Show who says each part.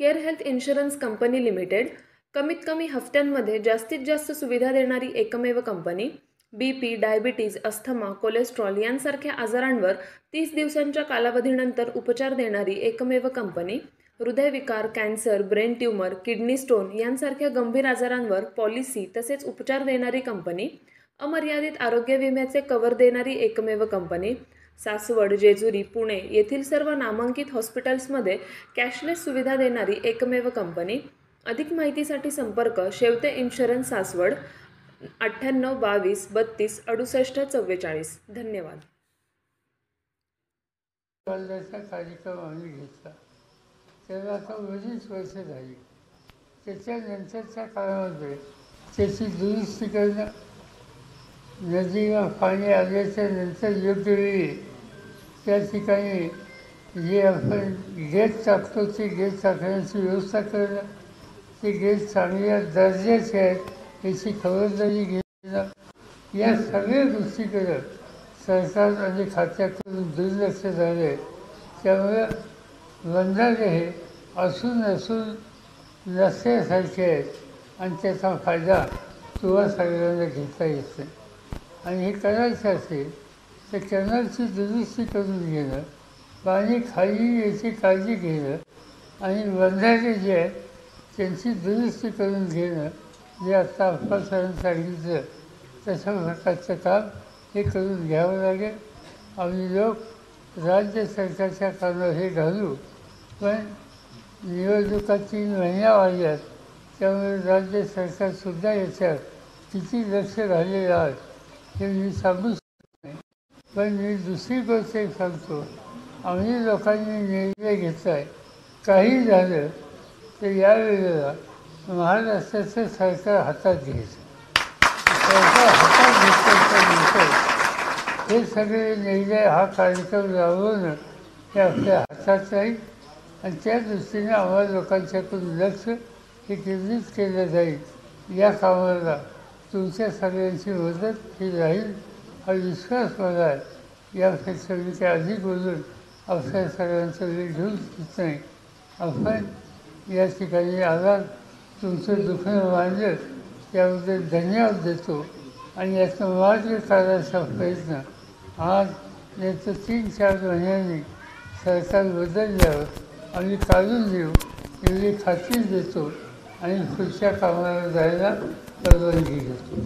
Speaker 1: Care health insurance company limited कमीत कमी हफ्त्यांमध्ये जास्तीत जास्त सुविधा देणारी एकमेव company. BP, diabetes, asthma, cholesterol यांसारख्या आजारांवर 30 दिवसांच्या कालावधीनंतर उपचार देणारी एकमेव कंपनी। हृदयविकार, cancer, brain tumour, kidney stone यांसारख्या गंभीर आजारांवर पॉलिसी तसेच उपचार देणारी कंपनी। अमर्यादित आरोग्य विम्याचे कव्हर देणारी एकमेव कंपनी। सासवड, जेजुरी, पुणे येथील सर्व नामांकित हॉस्पिटल्समध्ये कॅशलेस सुविधा देणारी एकमेव कंपनी। अधिक माहितीसाठी संपर्क शेवते इन्शुरन्स, सासवड, 98 22 32 68 44। धन्यवाद।
Speaker 2: कार्यक्रम आम्ही घेतला त्याला आता 20 वर्ष झाली। त्याच्यानंतरच्या काळामध्ये त्याची दुरुस्ती करणं, नदीला पाणी आल्याच्या नंतर योग्य वेळी त्या ठिकाणी जे आपण गेट टाकतो ते गेट टाकण्याची व्यवस्था करणं, ते गेट चांगल्या दर्जाचे आहेत याची खबरदारी घेणं, या सगळ्या गोष्टीकडं सरकार आणि खात्याकडून दुर्लक्ष झालं आहे। त्यामुळं बंधारे हे असून नसल्यासारखे आहेत आणि त्याचा फायदा तुम्हा सगळ्यांना घेता येत नाही। आणि हे करायचं असेल तर कॅनलची दुरुस्ती करून घेणं, पाणी खाली याची काळजी घेणं आणि बंधारे जे आहेत त्यांची दुरुस्ती करून घेणं, जे आत्ता अप्पासाहेबांनी सांगितलं तशा प्रकारचं काम हे करून घ्यावं लागेल। आम्ही लोक राज्य सरकारच्या कानावर हे घालू, पण निवडणुका 3 महिन्यावर आहेत, त्यामुळे राज्य सरकारसुद्धा याच्यात किती लक्ष घालेलं आहे हे मी सांगू शकत नाही। पण मी दुसरी गोष्ट एक सांगतो, आम्ही लोकांनी निर्णय घेतला आहे, काही झालं तर यावेळेला महाराष्ट्राचं सरकार हातात घ्यायचं। सरकार हातात घेतल्यानंतर हे सगळे निर्णय हा कार्यक्रम राबवणं हे आपल्या हातात राहील आणि त्या दृष्टीने आम्हाला लोकांच्याकडून लक्ष हे केंद्रित केलं जाईल। या कामाला तुमच्या सगळ्यांची मदत ही राहील हा विश्वास मला आहे। यापेक्षा मी काही अधिक बोलून आपल्या सगळ्यांचा वेळ घेऊ शकत नाही। आपण या ठिकाणी आलात, तुमचं दुखणं मांडलं त्याबद्दल धन्यवाद देतो आणि याचा मार्ग काढायचा प्रयत्न आज याचं 3-4 महिन्यांनी सरकार बदलल्यावर आम्ही काढून देऊ एवढी खात्री देतो आणि पुढच्या कामाला जायला परवानगी घेतो।